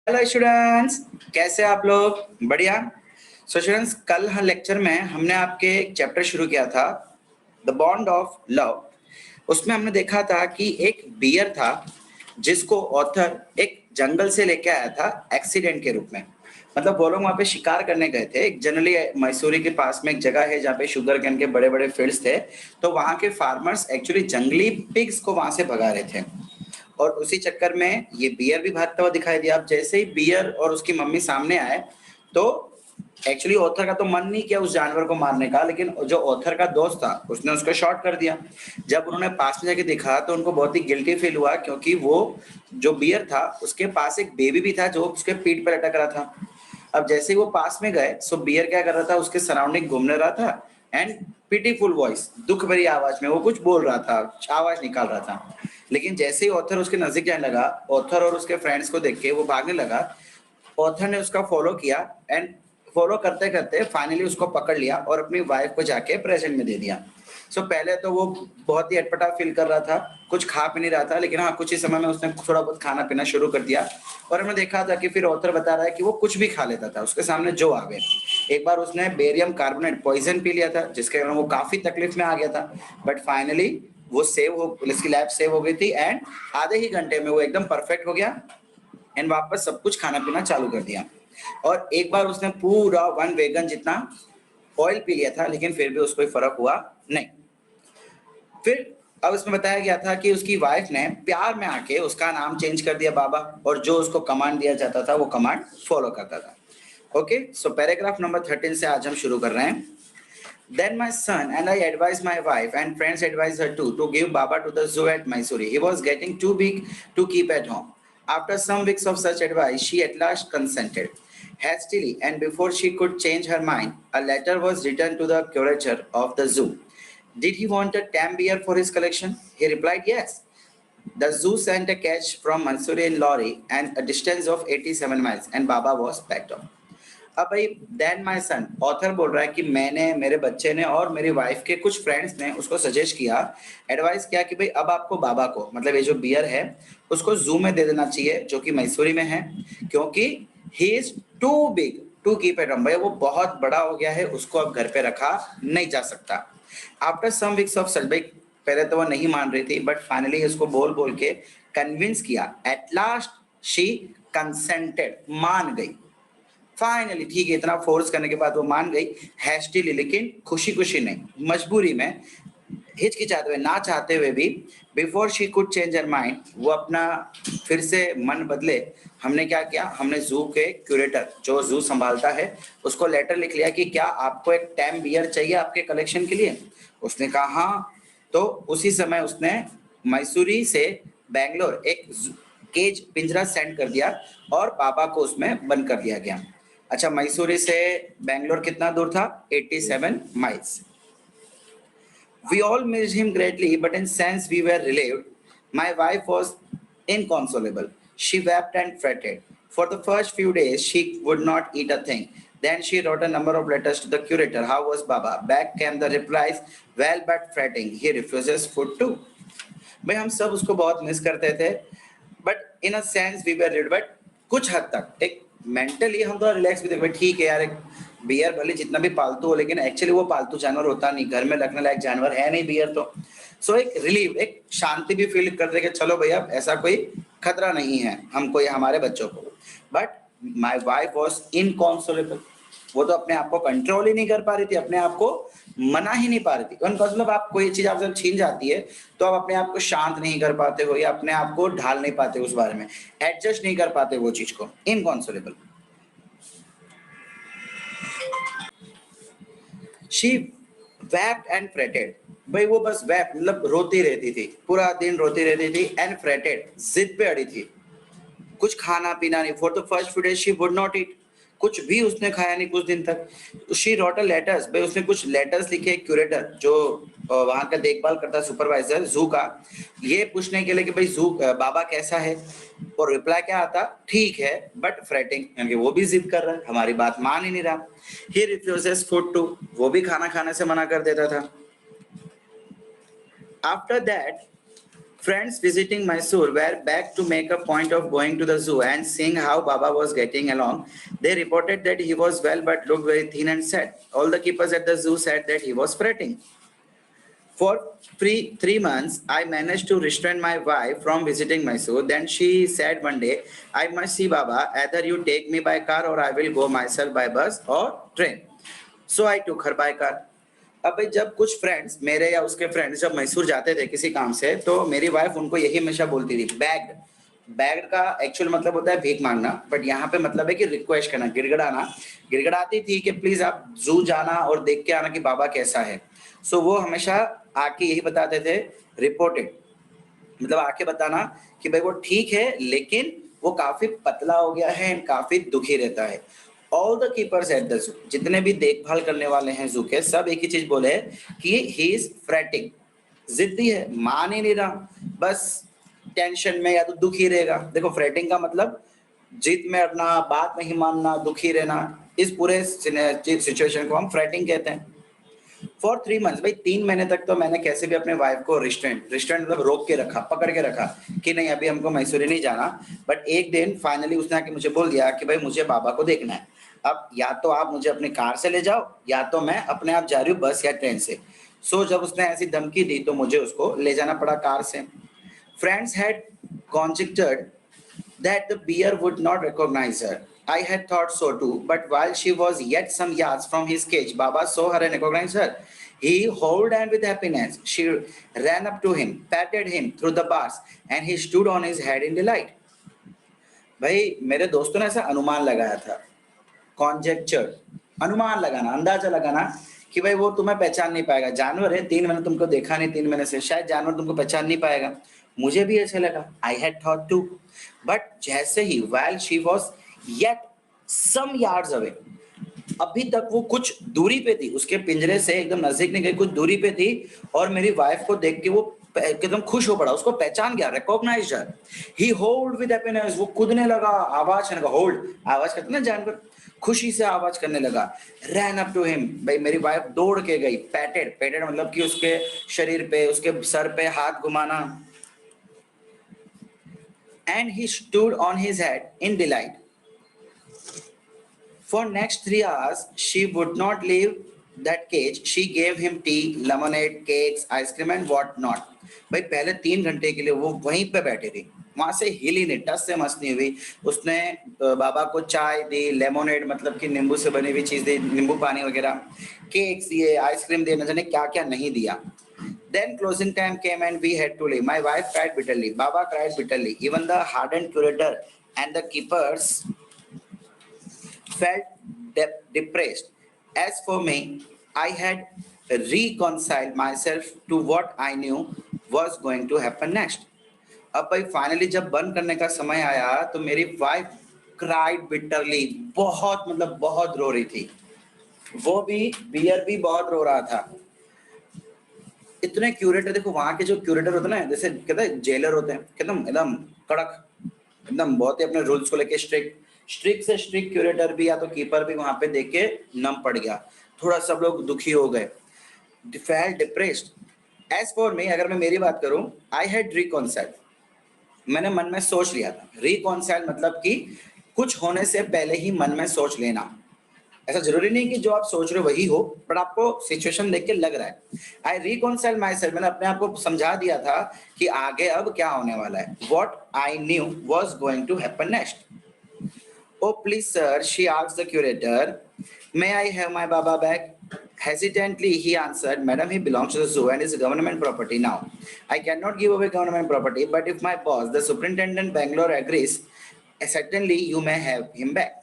Hello students, कैसे आप लोग? बढ़िया। सो स्टूडेंट्स, कल लेक्चर में हमने आपके एक चैप्टर शुरू किया था, द बॉन्ड ऑफ लव। उसमें हमने देखा था कि एक बियर था जिसको ऑथर एक जंगल से लेके आया था एक्सीडेंट के रूप में। मतलब वो लोग वहाँ पे शिकार करने गए थे। एक जनरली मैसूरी के पास में एक जगह है जहाँ पे शुगर कैन के बड़े बड़े फील्ड्स थे। तो वहाँ के फार्मर्स एक्चुअली जंगली पिग्स को वहाँ से भगा रहे थे और उसी चक्कर में ये बियर भी भागता हुआ दिखाई दिया। अब जैसे ही बियर और उसकी मम्मी सामने आए तो एक्चुअली ऑथर का तो मन नहीं किया उस जानवर को मारने का, लेकिन जो ऑथर का दोस्त था उसने उसको शॉट कर दिया। जब उन्होंने पास में जाके देखा तो उनको बहुत ही गिल्टी फील हुआ, क्योंकि वो जो बियर था उसके पास एक बेबी भी था जो उसके पीठ पर लटक रहा था। अब जैसे ही वो पास में गए सो बियर क्या कर रहा था, उसके सराउंडिंग घूमने रहा था एंड पिटीफुल वॉइस, दुख भरी आवाज में वो कुछ बोल रहा था, आवाज निकाल रहा था। लेकिन जैसे ही ऑथर उसके नजदीक जाने लगा, ऑथर और उसके फ्रेंड्स को देख के वो भागने लगा। ऑथर ने उसका फॉलो किया एंड फॉलो करते करते फाइनली उसको पकड़ लिया और अपनी वाइफ को जाके प्रेजेंट में दे दिया। सो पहले तो वो बहुत ही अटपटा फील कर रहा था, कुछ खा पी नहीं रहा था, लेकिन हाँ कुछ ही समय में उसने थोड़ा बहुत खाना पीना शुरू कर दिया। और हमने देखा था कि फिर ऑथर बता रहा है कि वो कुछ भी खा लेता था उसके सामने जो आवे। एक बार उसने बेरियम कार्बोनेट पॉइजन पी लिया था जिसके कारण वो काफी तकलीफ में आ गया था। बट फाइनली वो सेव हो, उसकी लाइफ सेव हो गई थी एंड आधे ही घंटे में वो एकदम परफेक्ट हो गया एंड वापस सब कुछ खाना पीना चालू कर दिया। और एक बार उसने पूरा 1 वेगन जितना ऑयल पी लिया था, लेकिन फिर भी उसको कोई फर्क हुआ नहीं। फिर अब इसमें बताया गया था कि उसकी वाइफ ने प्यार में आके उसका नाम चेंज कर दिया बाबा, और जो उसको कमांड दिया जाता था वो कमांड फॉलो करता था। ओके, सो पैराग्राफ नंबर 13 से आज हम शुरू कर रहे हैं। Then my son and I advised my wife and friends advised her too to give Baba to the zoo at Mysore. He was getting too big to keep at home. After some weeks of such advice, she at last consented. Hastily, and before she could change her mind, a letter was written to the curator of the zoo. Did he want a tame bear for his collection? He replied yes. The zoo sent a catch from Mysore in lorry and a distance of 87 miles, and Baba was packed off. अब भाई, then my son, author बोल रहा है कि मैंने, मेरे बच्चे ने और मेरी वाइफ के कुछ फ्रेंड्स ने उसको सजेस्ट किया, एडवाइस किया कि भाई अब आपको बाबा को, मतलब ये जो बियर है उसको जू में दे देना चाहिए जो कि मैसूरी में है, क्योंकि he is too big to keep at home. भाई वो बहुत बड़ा हो गया है, उसको अब घर पे रखा नहीं जा सकता। After some weeks of search, भाई पहले तो वो नहीं मान रही थी बट फाइनली इसको बोल बोल के कन्विंस किया। एट लास्ट शी कंसेंटेड, मान गई। फाइनली ठीक है, इतना फोर्स करने के बाद वो मान गई, हैस्टीली, लेकिन खुशी खुशी नहीं, मजबूरी में, हिचकिचाते हुए, ना चाहते हुए भी। Before she could change her mind, वो अपना फिर से मन बदले, हमने क्या किया, हमने जू के क्यूरेटर जो जू संभालता है उसको लेटर लिख लिया कि क्या आपको एक टैम बियर चाहिए आपके कलेक्शन के लिए। उसने कहा हाँ। तो उसी समय उसने मैसूरी से बैंगलोर एक केज पिंजरा सेंड कर दिया और बाबा को उसमें बंद कर दिया गया। अच्छा, मैसूरी से बैंगलोर कितना दूर था? 87 miles. We all missed him greatly, but in sense we were relieved. My wife was inconsolable. She wept and fretted. For the first few days, she would not eat a thing. Then she wrote a number of letters to the curator. How was Baba? Back came the replies. Well, but fretting. He refuses food too. भाई हम सब उसको बहुत miss करते थे, but in a sense we were rid, but कुछ हद तक एक मेंटली हम तो रिलैक्स भी थे। भाई ठीक है यार, एक बियर भले जितना भी पालतू हो, लेकिन एक्चुअली वो पालतू जानवर होता नहीं, घर में रखने लायक जानवर है नहीं बियर तो। सो एक रिलीव, एक शांति भी फील करते कि चलो भैया ऐसा कोई खतरा नहीं है हमको या हमारे बच्चों को। बट माई वाइफ वॉज इनकॉन्सोलेबल, वो तो अपने आप को कंट्रोल ही नहीं कर पा रही थी, अपने आप को मना ही नहीं पा रही थी। मतलब आप कोई चीज आपसे छीन जाती है तो आप अपने आप को शांत नहीं कर पाते हो या अपने आप को ढाल नहीं पाते, उस बारे में एडजस्ट नहीं कर पाते वो चीज को। इनकॉन्सोलेबल। शी वेप्ट एंड फ्रेटेड, भाई वो बस वेप्ट मतलब रोती रहती थी, पूरा दिन रोती रहती थी, एंड फ्रेटेड जिद पे अड़ी थी, कुछ खाना पीना नहीं। For the first few days she would not eat, कुछ भी उसने खाया नहीं कुछ दिन तक। शी रोट अ लेटर्स, भाई उसने कुछ लेटर्स लिखे क्यूरेटर जो वहां का देखभाल करता है, सुपरवाइजर जू का, ये पूछने के लिए कि भाई जू बाबा कैसा है। और रिप्लाई क्या आता, ठीक है बट फ्रेटिंग, यानी कि वो भी जिद कर रहा है, हमारी बात मान ही नहीं रहा। ही रिफ्यूजेस फूड टू, वो भी खाना खाने से मना कर देता था। After that Friends visiting Mysore were back to make a point of going to the zoo and seeing how Baba was getting along. They reported that he was well but looked very thin and sad. All the keepers at the zoo said that he was fretting. For 3 months, I managed to restrain my wife from visiting Mysore. Then she said one day, I must see Baba. Either you take me by car or I will go myself by bus or train. So I took her by car. अब भाई जब कुछ friends मेरे या उसके friends जब मैसूर जाते थे किसी काम से, तो मेरी वाइफ उनको यही हमेशा बोलती थी, बैग्ड। बैग्ड का एक्चुअल मतलब होता है भीख मांगना, बट यहाँ पे मतलब है कि रिक्वेस्ट करना, गिड़गिड़ाना। गिड़गिड़ाती थी कि प्लीज आप जू जाना और देख के आना कि बाबा कैसा है। सो वो हमेशा आके यही बताते थे, रिपोर्टेड, मतलब आके बताना कि भाई वो ठीक है लेकिन वो काफी पतला हो गया है, काफी दुखी रहता है। All the keepers at the zoo, जितने भी देखभाल करने वाले हैं जू के, सब एक ही चीज बोले कि ही इज फ्रेटिंग, जिद्दी है, मान ही नहीं रहा, बस टेंशन में या तो दुखी रहेगा। देखो फ्रेटिंग का मतलब जिद में अड़ना, बात नहीं मानना, दुखी रहना, इस पूरे सिचुएशन को हम फ्रेटिंग कहते हैं। फॉर 3 months, भाई 3 महीने तक तो मैंने कैसे भी अपने वाइफ को रिस्ट्रेंट मतलब रोक के रखा, पकड़ के रखा कि नहीं अभी हमको मैसूरी नहीं जाना। बट एक दिन फाइनली उसने आके मुझे बोल दिया कि भाई मुझे बाबा को देखना है, अब या तो आप मुझे अपनी कार से ले जाओ या तो मैं अपने आप जा रही हूँ बस या ट्रेन से। सो जब उसने ऐसी धमकी दी तो मुझे उसको ले जाना पड़ा कार से। Friends had conjectured that the bear would not recognize her. I had thought so too, but while she was yet some yards from his cage, Baba saw her and recognized her. He howled and with happiness. She ran up to him, patted him through the bars, and he stood on his head in delight. भाई मेरे दोस्तों ने ऐसा अनुमान लगाया था, कॉन्जेक्चर, अनुमान लगाना, अंदाजा लगाना कि भाई वो तुम्हें पहचान नहीं पाएगा, जानवर है, 3 महीने तुमको देखा नहीं, 3 महीने से शायद जानवर तुमको पहचान नहीं पाएगा। मुझे भी ऐसा लगा, I had thought too, but जैसे ही while she was yet some yards away, अभी तक वो कुछ दूरी पे थी, उसके पिंजरे से एकदम नजदीक नहीं गई, कुछ दूरी पे थी, और मेरी वाइफ को देख के वो एकदम खुश हो पड़ा, उसको पहचान गया, recognized her. He hold with happiness, वो कूदने लगा, आवाज करने लगा, होल्ड आवाज करते ना जानवर, खुशी से आवाज करने लगा। रैन अप टू हिम, भाई मेरी वाइफ दौड़ के गई, पैटेड, पैटेड मतलब कि उसके शरीर पे, उसके सर पे हाथ घुमाना। And he stood on his head in delight. For next 3 hours, she would not leave that cage. She gave him tea, lemonade, cakes, ice cream and what not. भाई पहले 3 घंटे के लिए वो वहीं पे बैठी थी, वहां से हिली नहीं, टस से मस नहीं हुई। उसने बाबा को चाय दी, लेमोनेड मतलब कि नींबू से बनी हुई चीज दी, नींबू पानी वगैरह, केक्स दिए, आइसक्रीम दिए, न जाने क्या क्या नहीं दिया। Then closing time came and we had to leave. My wife cried bitterly. Baba cried bitterly. Even the hardened curator and the keepers felt depressed. As for me, I had reconciled myself to what I knew was going to happen next. अब भाई finally जब बंद करने का समय आया तो मेरी वाइफ क्राइड बिटरली, बहुत मतलब बहुत रो रही थी। वो भी, बियर भी बहुत रो रहा था। इतने क्यूरेटर, देखो वहां के जो क्यूरेटर होते हैं ना, जैसे कहते हैं जेलर होते हैं, एकदम एकदम कड़क, एकदम बहुत ही अपने रूल्स को लेके स्ट्रिक्ट से स्ट्रिक्ट क्यूरेटर भी या तो कीपर भी वहां पे देख के नम पड़ गया, थोड़ा सब लोग दुखी हो गए, felt depressed. As for me, अगर मैं मेरी बात करूं, आई हैड रिकॉन्साइल्ड, मैंने मन में सोच लिया था। रिकॉन्साइल्ड मतलब कि कुछ होने से पहले ही मन में सोच लेना। ऐसा जरूरी नहीं कि जो आप सोच रहे हो वही हो, बट आपको सिचुएशन देख के लग रहा है। आई रिकॉन्साइल माई सेल्फ, मैंने अपने आप को समझा दिया था कि आगे अब क्या होने वाला है। What I knew was going to happen next. Oh please sir, she asked the curator, may I have my Baba back? Hesitantly he answered, Madam, he belongs to the zoo and is government property now. I cannot give away government property, but if my boss, the superintendent Bangalore, agrees, certainly you may have him back.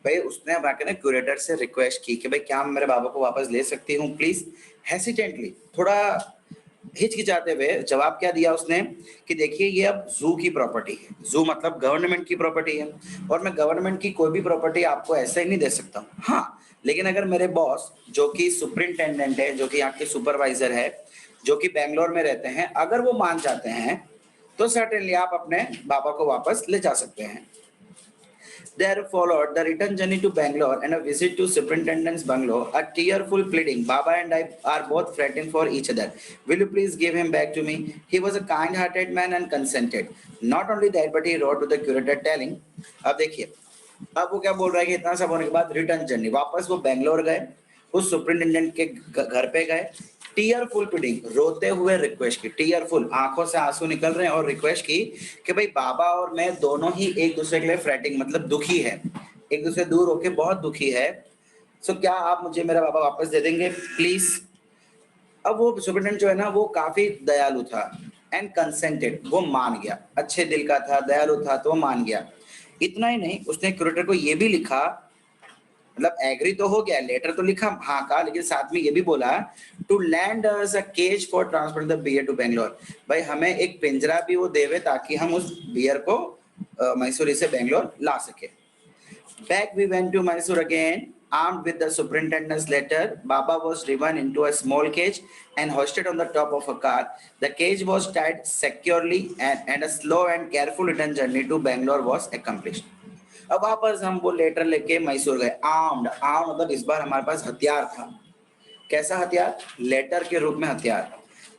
भाई उसने आके ना curator से request की कि भाई क्या मैं मेरे बाबा को वापस ले सकती हूँ प्लीज। हेसिटेंटली, थोड़ा हिचकिचाते हुए जवाब क्या दिया उसने कि देखिए ये अब जू की प्रॉपर्टी है, जू मतलब गवर्नमेंट की प्रॉपर्टी है, और मैं गवर्नमेंट की कोई भी प्रॉपर्टी आपको ऐसे ही नहीं दे सकता हूँ। हाँ, लेकिन अगर मेरे बॉस जो कि सुपरिंटेंडेंट है, जो कि यहाँ के सुपरवाइजर है, जो कि बेंगलोर में रहते हैं, अगर वो मान जाते हैं तो सर्टेनली आप अपने बाबा को वापस ले जा सकते हैं। There followed the return journey to Bangalore and a visit to superintendent's bungalow. A tearful pleading. Baba and I are both fretting for each other. Will you please give him back to me? He was a kind-hearted man and consented. Not only that, but he wrote to the curator telling. अब देखिए, अब वो क्या बोल रहा है कि इतना सब होने के बाद रिटर्न जर्नी, वापस वो बेंगलोर गए, उस सुपरिटेंडेंट के घर पे गए, टीयरफुल प्लीडिंग, रोते हुए रिक्वेस्ट की, टीयरफुल, आंखों से आंसू निकल रहे हैं, और रिक्वेस्ट की कि भाई बाबा और मैं दोनों ही एक दूसरे के लिए फ्रेटिंग मतलब दुखी है, एक दूसरे दूर होके बहुत दुखी है, सो क्या आप मुझे मेरा बाबा वापस दे देंगे प्लीज। अब वो सुपरिटेंडेंट जो है ना वो काफी दयालु था एंड कंसेंटेड, वो मान गया, अच्छे दिल का था, दयालु था, तो वो मान गया। इतना ही नहीं, उसने क्यूरेटर को ये भी लिखा, मतलब एग्री तो हो गया, लेटर तो लिखा हाँ का, लेकिन साथ में ये भी बोला to lend us a cage for transport the bear to Bangalore, भाई हमें एक पिंजरा भी वो देवे ताकि हम उस बियर को मैसूर से बेंगलोर ला सके। Back we went to Mysore again, armed with the superintendent's letter. Baba was driven into a small cage and hoisted on the top of a car. The cage was tied securely and a slow and careful return journey to Bangalore was accomplished. अब वापस हम वो letter लेके मैसूर गए, armed, arm मतलब इस बार हमारे पास हथियार था। कैसा हथियार? लेटर के रूप में हथियार।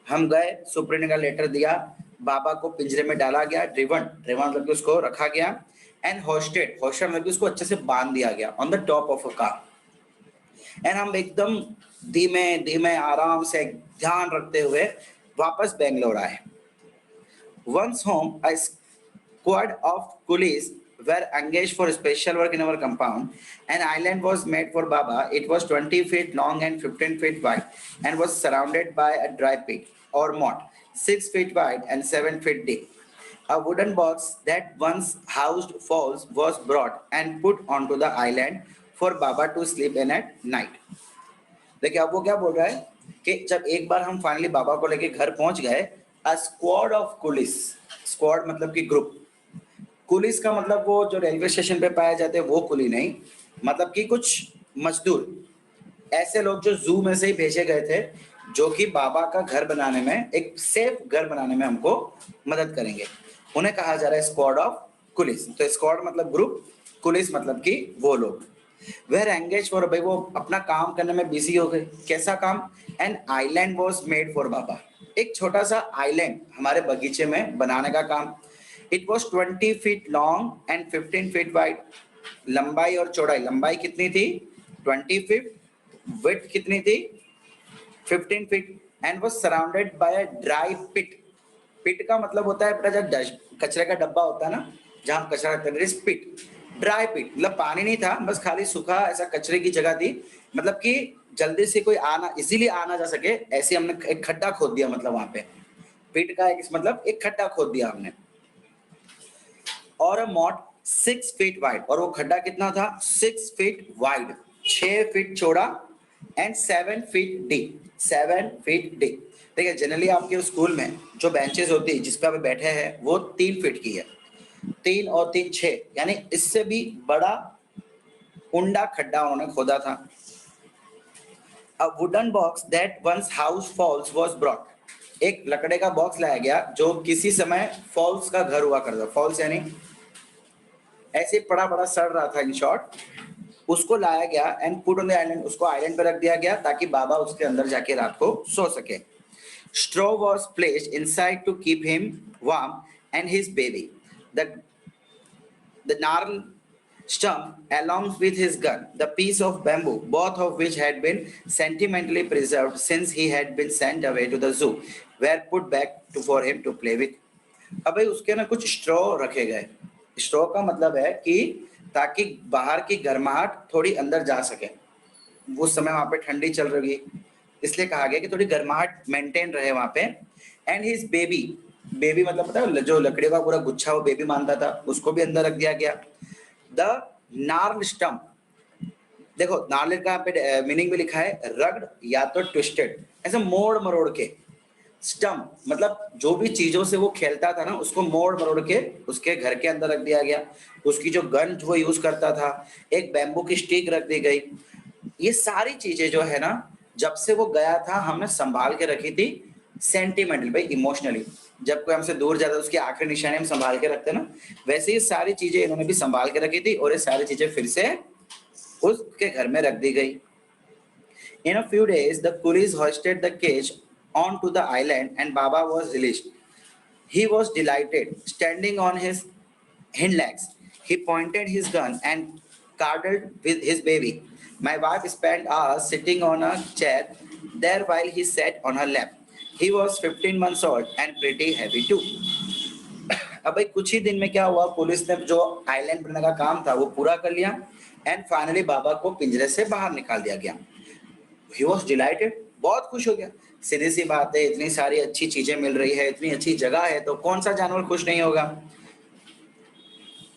हम गए, सुप्रीम का लेटर दिया, बाबा को पिंजरे में डाला गया, ड्रिवन, ड्रिवन मतलब उसको रखा गया, एंड होस्टेड, होस्टेड मतलब उसको अच्छे से बांध दिया गया on the top of a car. And हम एकदम धीमे धीमे आराम से ध्यान रखते हुए वापस बेंगलोर आए। Once home, a squad of coolies were engaged for special work in our compound. An island was made for Baba. It was 20 feet long and 15 feet wide and was surrounded by a dry pit or moat, 6 feet wide and 7 feet deep. A wooden box that once housed fowls was brought and put onto the island for Baba to sleep in at night. देखिए अब वो क्या बोल रहा है कि जब एक बार हम फाइनली बाबा को लेके घर पहुंच गए, अ स्क्वाड ऑफ कुलिस, स्क्वाड मतलब कि ग्रुप, कुलिस का मतलब वो जो रेलवे स्टेशन पे पाए जाते हैं वो कुली नहीं, मतलब कि कुछ मजदूर, ऐसे लोग जो जू में से ही भेजे गए थे, जो कि बाबा का घर बनाने में, एक सेफ घर बनाने में हमको मदद करेंगे, उन्हें कहा जा रहा है स्क्वाड ऑफ कुलिस। तो स्क्वाड मतलब ग्रुप, कुलिस मतलब कि वो लोग। वेर एंगेज फॉर, भाई वो अपना काम करने में बिजी हो गए। कैसा काम? An island was made for Baba, एक छोटा सा आइलैंड हमारे बगीचे में बनाने का काम। It was 20 feet long and 15 feet wide, लंबाई और चौड़ाई, लंबाई कितनी थी 20 फीट, विड्थ कितनी थी 15 feet, and was surrounded by a dry pit. Pit का मतलब होता है बेटा जब कचरे का डब्बा होता है ना जहाँ हम कचरा रखते हैं, पिट, ड्राई पिट मतलब पानी नहीं था, बस खाली सूखा ऐसा कचरे की जगह थी, मतलब कि जल्दी से कोई आना, इजीली आना जा सके, ऐसे हमने एक खड्डा खोद दिया, मतलब वहां पे पिट का एक मतलब एक खड्डा खोद दिया हमने। और अ मॉट 6 फीट वाइड, और वो खड्डा कितना था 6 फीट वाइड, 6 फीट चौड़ा, and 7 feet deep, 7 feet deep. देखिए जनरली आपके स्कूल में जो बेंचेस होती है जिस पे आप बैठे हैं वो 3 फीट की है, 3 और 3 6, यानी इससे भी बड़ा उंडा खड्डा उन्होंने खोदा था। A wooden box that once housed fowls was brought, एक लकड़े का बॉक्स लाया गया जो किसी समय फॉल्स का घर हुआ करता, फॉल्स यानी ऐसे पड़ा पड़ा सड़ रहा था इन शॉर्ट, उसको लाया गया and put on the island, उसको आइलैंड पे रख दिया गया ताकि बाबा उसके अंदर जाके रात को सो सके। Straw was placed inside to keep him warm and his baby. The gnarled stump along with his gun, the piece of bamboo, both of which had been sentimentally preserved since he had been sent away to the zoo, were put back for him to play with. अब भाई उसके ना कुछ straw रखे गए, straw का मतलब है कि ताकि बाहर की गर्माहट थोड़ी अंदर जा सके, उस समय वहां पे ठंडी चल रही, इसलिए कहा गया कि थोड़ी गर्माहट मेंटेन रहे वहां पे। एंड हिज बेबी, बेबी मतलब पता है जो लकड़ी का पूरा गुच्छा वो बेबी मानता था, उसको भी अंदर रख दिया गया। द नार्ल स्टम्प, देखो नार्ल का यहाँ पे मीनिंग भी लिखा है रग्ड या तो ट्विस्टेड, ऐसे मोड़ मरोड़ के, स्टम्प मतलब जो भी चीजों से वो खेलता था ना उसको मोड़ मरोड़ के उसके घर के अंदर रख दिया गया। उसकी जो गन वो यूज करता था, एक बैम्बू की स्टिक रख दी गई। ये सारी चीजें जो है ना जब से वो गया था हमने संभाल के रखी थी, सेंटिमेंटल भाई, इमोशनली। जब कोई हमसे दूर जाता है उसकी आखिरी निशानी हम संभाल के रखते हैं ना, वैसे ही सारी चीजें इन्होंने भी संभाल के रखी थी और ये सारी चीजें फिर से उसके घर में रख दी गई। In a few days, the coolies hoisted the cage onto the island and Baba was released. He was delighted, standing on his hind legs. He pointed his gun and cuddled with his baby. My wife spent hours sitting on a chair there while he sat on her lap. He was 15 months old and pretty heavy too. अब भाई कुछ ही दिन में क्या हुआ, police ने जो island बनाने का काम था वो पूरा कर लिया एंड फाइनली बाबा को पिंजरे से बाहर निकाल दिया गया। He was delighted, बहुत खुश हो गया। सीधी सी बात है, इतनी सारी अच्छी चीजें मिल रही है, इतनी अच्छी जगह है, तो कौन सा जानवर खुश नहीं होगा।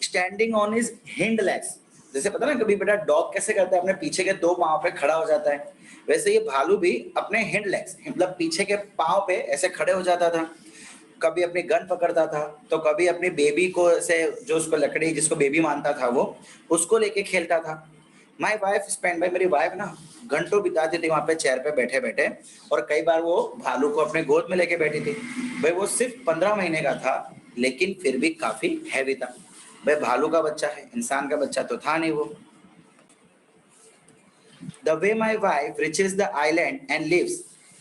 Standing on his hind legs, जैसे पता ना कभी बेटा डॉग कैसे करता है, अपने पीछे के दो पांव पे खड़ा हो जाता है, वैसे ये भालू भी अपने हिंड लेग्स मतलब पीछे के पांव पे ऐसे खड़े हो जाता था। कभी अपनी गन पकड़ता था तो कभी अपनी बेबी को ऐसे, जो उसको लकड़ी जिसको बेबी मानता था वो, उसको लेके खेलता था। माई वाइफ स्पेंड, भाई मेरी वाइफ ना घंटों बिताती थी वहां पे चेयर पे बैठे बैठे, और कई बार वो भालू को अपने गोद में लेके बैठी थी। भाई वो सिर्फ 15 महीने का था लेकिन फिर भी काफी हैवी था। भाई भालू का बच्चा है, इंसान का बच्चा तो था नहीं वो। The way my wife reaches the island and leaves,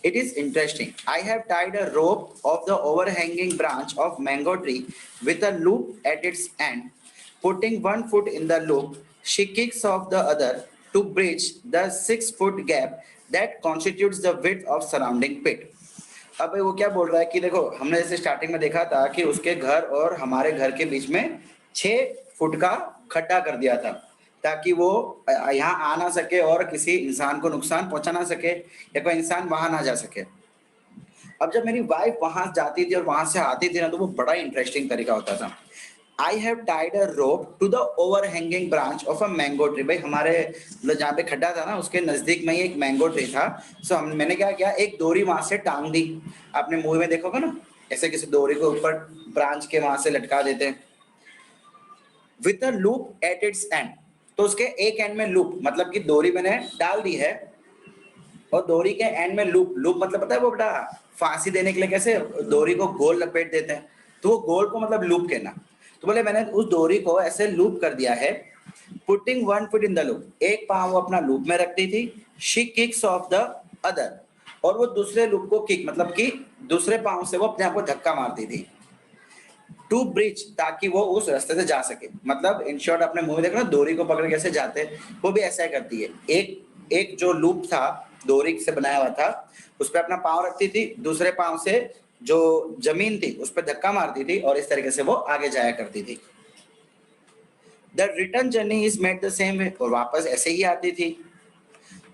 it is interesting. I have tied a rope of the overhanging branch of mango tree with a loop at its end. Putting one foot in the loop, she kicks off the other to bridge the 6-foot gap that constitutes the width of surrounding pit. अब वो क्या बोल रहा है कि देखो, हमने जैसे स्टार्टिंग में देखा था कि उसके घर और हमारे घर के बीच में 6 फुट का खड्डा कर दिया था ताकि वो यहाँ आ ना सके और किसी इंसान को नुकसान पहुंचा ना सके या कोई इंसान वहां ना जा सके। अब जब मेरी वाइफ वहां जाती थी और वहां से आती थी ना, तो वो बड़ा इंटरेस्टिंग तरीका होता था। I have tied a rope to the overhanging branch of a mango tree. भाई हमारे जहाँ पे खड्डा था ना उसके नजदीक में ही एक मैंगो ट्री था। सो मैंने क्या किया, एक डोरी वहां से टांग दी। आपने मूवी में देखोगे ना, ऐसे किसी डोरी को ऊपर ब्रांच के वहां से लटका देते हैं। With a loop at its and, तो उसके एक एंड में लूप मतलब कि डोरी मैंने डाल दी है और डोरी के एंड में लूप। लूप मतलब पता है वो बेटा फांसी देने के लिए कैसे डोरी को गोल लपेट देते हैं, तो वो गोल को मतलब लूप कहना। तो बोले मैंने उस डोरी को ऐसे लूप कर दिया है। Putting 1 foot in the loop, एक पांव वो अपना लूप में रखती थी। She kicks of the other, और वो दूसरे लूप को किक मतलब कि दूसरे पांव से वो अपने आप को धक्का मारती थी। टू ब्रिज, ताकि वो उस रास्ते से जा सके। मतलब इन शॉर्ट अपने मुंह में देखो ना डोरी को पकड़ कैसे जाते हैं, वो भी ऐसा ही करती है। एक जो लूप था डोरी से बनाया हुआ था उस पर अपना पांव रखती थी, दूसरे पांव से जो जमीन थी उस पर धक्का मारती थी और इस तरीके से वो आगे जाया करती थी। The return journey is made the same way, और वापस ऐसे ही आती थी।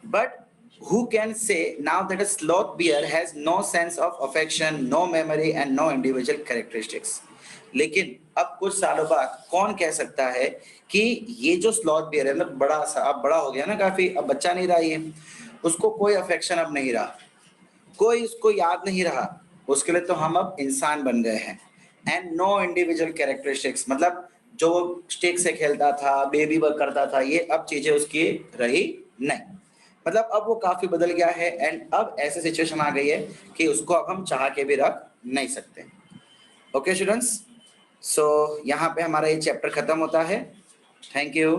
But who can say now that a sloth bear has no sense of affection, no memory and no individual characteristics? लेकिन अब कुछ सालों बाद कौन कह सकता है कि ये जो स्लॉथ बियर है, मतलब बड़ा सा अब बड़ा हो गया ना काफी, अब बच्चा नहीं रहा ये, उसको कोई अफेक्शन अब नहीं रहा, कोई उसको याद नहीं रहा, उसके लिए तो हम अब इंसान बन गए हैं। एंड नो इंडिविजुअल कैरेक्टरिस्टिक्स, मतलब जो स्टिक से खेलता था, बेबी वर्क करता था, ये अब चीजें उसकी रही नहीं। मतलब अब वो काफी बदल गया है एंड अब ऐसे सिचुएशन आ गई है कि उसको अब हम चाह के भी रख नहीं सकते। ओके स्टूडेंट्स, सो यहाँ पे हमारा ये चैप्टर खत्म होता है। Thank you.